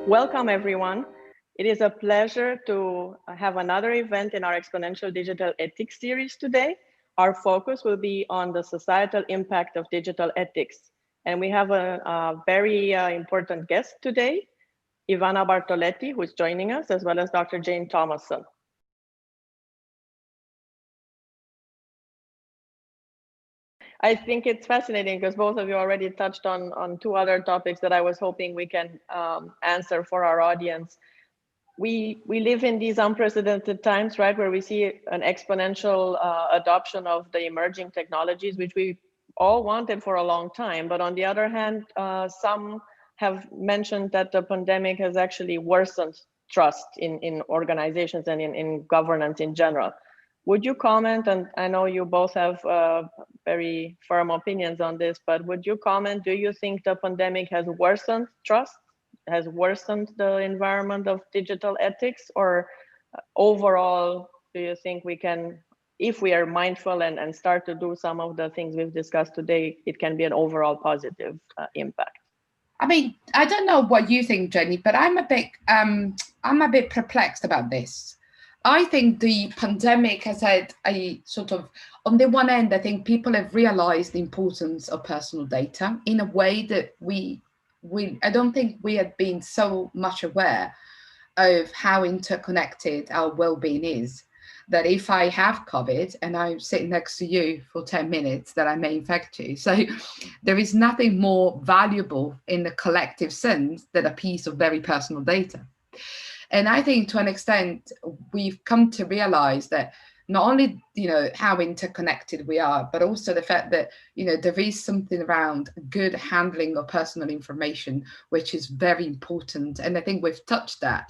Welcome, everyone. It is a pleasure to have another event in our Exponential Digital Ethics series today. Our focus will be on the societal impact of digital ethics. And we have a very important guest today, Ivana Bartoletti, who is joining us, as well as Dr. Jane Thomason. I think it's fascinating because both of you already touched on two other topics that I was hoping we can answer for our audience. We live in these unprecedented times, right, where we see an exponential adoption of the emerging technologies, which we all wanted for a long time. But on the other hand, some have mentioned that the pandemic has actually worsened trust in organizations and in governance in general. Would you comment, and I know you both have very firm opinions on this, but would you comment, do you think the pandemic has worsened trust, has worsened the environment of digital ethics, or overall, do you think we can, if we are mindful and start to do some of the things we've discussed today, it can be an overall positive impact? I mean, I don't know what you think, Jenny, but I'm a bit perplexed about this. I think the pandemic has had a sort of, on the one end, I think people have realized the importance of personal data in a way that I don't think we had been so much aware of how interconnected our well-being is, that if I have COVID and I'm sitting next to you for 10 minutes, that I may infect you. So there is nothing more valuable in the collective sense than a piece of very personal data. And I think to an extent, we've come to realize that not only, how interconnected we are, but also the fact that, there is something around good handling of personal information, which is very important. And I think we've touched that,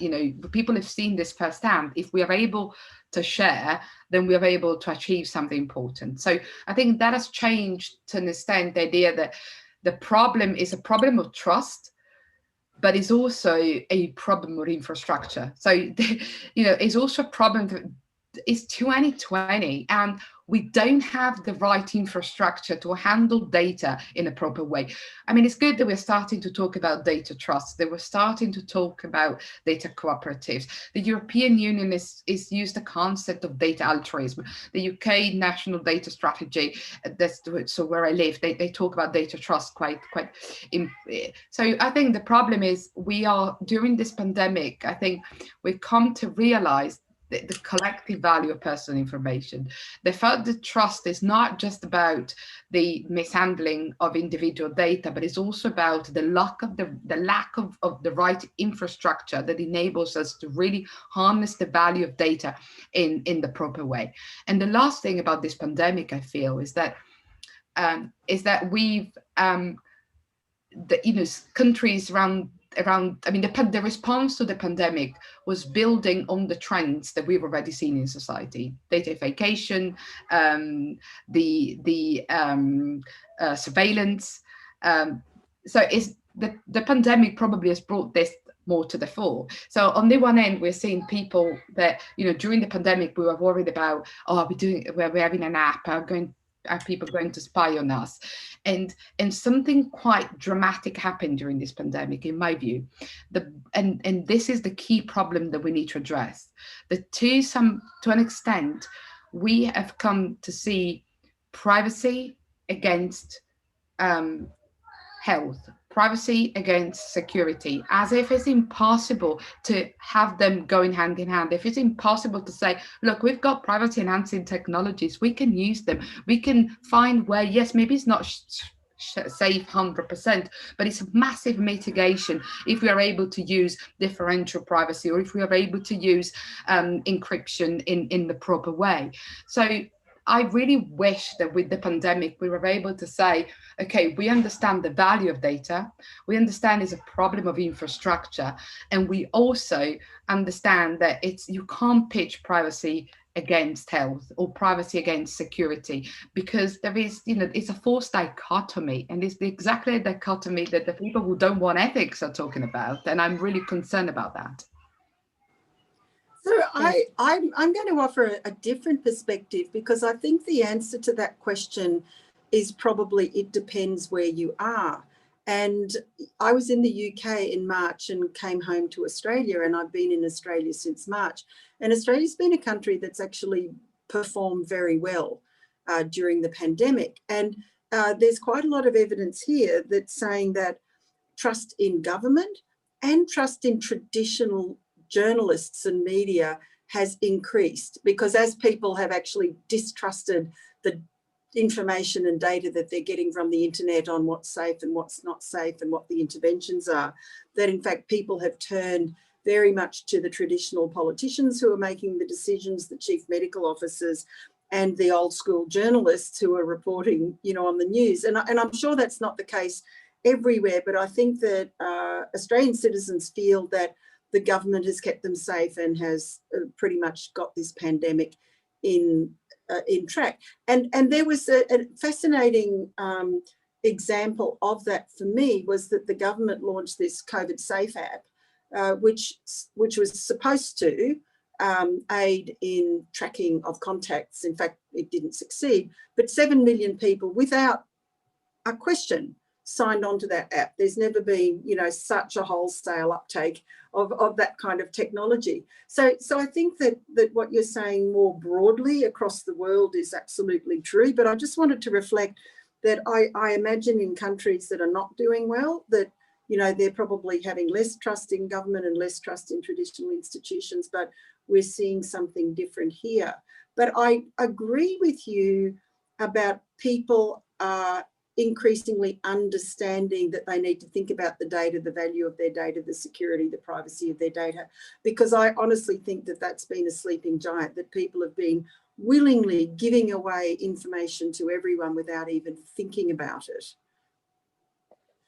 people have seen this firsthand. If we are able to share, then we are able to achieve something important. So I think that has changed to an extent the idea that the problem is a problem of trust, but it's also a problem with infrastructure. So, it's also a problem that it's 2020 and we don't have the right infrastructure to handle data in a proper way. I mean, it's good that we're starting to talk about data trust, that we're starting to talk about data cooperatives. The European Union is used the concept of data altruism. The UK National Data Strategy, so where I live, they talk about data trust quite. So I think the problem is during this pandemic, I think we've come to realize the collective value of personal information. The fact that trust is not just about the mishandling of individual data, but it's also about the lack of the right infrastructure that enables us to really harness the value of data in the proper way. And the last thing about this pandemic, I feel, is that we've countries around, I mean, the response to the pandemic was building on the trends that we've already seen in society: datafication, surveillance. So the pandemic probably has brought this more to the fore. So on the one end, we're seeing people that, during the pandemic, we were worried about, we're having an app, are people going to spy on us? And something quite dramatic happened during this pandemic, in my view. And this is the key problem that we need to address. That to an extent, we have come to see privacy against health, privacy against security, as if it's impossible to have them going hand in hand. If it's impossible to say, look, we've got privacy enhancing technologies, we can use them, we can find where, yes, maybe it's not safe 100%, but it's a massive mitigation if we are able to use differential privacy, or if we are able to use encryption in the proper way. So I really wish that with the pandemic, we were able to say, okay, we understand the value of data, we understand it's a problem of infrastructure, and we also understand that you can't pitch privacy against health or privacy against security, because there is, it's a false dichotomy, and it's exactly the dichotomy that the people who don't want ethics are talking about, and I'm really concerned about that. So I'm going to offer a different perspective, because I think the answer to that question is probably it depends where you are. And I was in the UK in March and came home to Australia, and I've been in Australia since March. And Australia's been a country that's actually performed very well during the pandemic. And there's quite a lot of evidence here that's saying that trust in government and trust in traditional journalists and media has increased, because as people have actually distrusted the information and data that they're getting from the internet on what's safe and what's not safe and what the interventions are, that in fact people have turned very much to the traditional politicians who are making the decisions, the chief medical officers, and the old school journalists who are reporting, you know, on the news. And I'm sure that's not the case everywhere, but I think that Australian citizens feel that the government has kept them safe and has pretty much got this pandemic in track. And there was a fascinating example of that for me, was that the government launched this COVID Safe app, which was supposed to aid in tracking of contacts. In fact, it didn't succeed, but 7 million people without a question signed on to that app. There's never been, you know, such a wholesale uptake of that kind of technology. So I think that what you're saying more broadly across the world is absolutely true, but I just wanted to reflect that I imagine in countries that are not doing well, that, you know, they're probably having less trust in government and less trust in traditional institutions, but we're seeing something different here. But I agree with you about people increasingly understanding that they need to think about the data, the value of their data, the security, the privacy of their data, because I honestly think that that's been a sleeping giant, that people have been willingly giving away information to everyone without even thinking about it.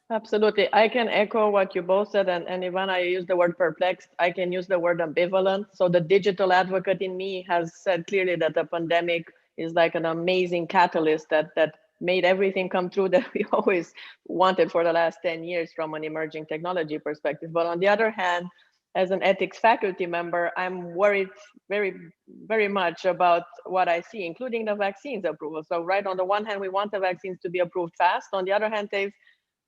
Absolutely. I can echo what you both said. And when I use the word perplexed, I can use the word ambivalent. So the digital advocate in me has said clearly that the pandemic is like an amazing catalyst that made everything come true that we always wanted for the last 10 years from an emerging technology perspective. But on the other hand, as an ethics faculty member, I'm worried very, very much about what I see, including the vaccines approval. So right, on the one hand, we want the vaccines to be approved fast. On the other hand, they've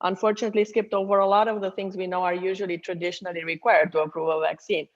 unfortunately skipped over a lot of the things we know are usually traditionally required to approve a vaccine.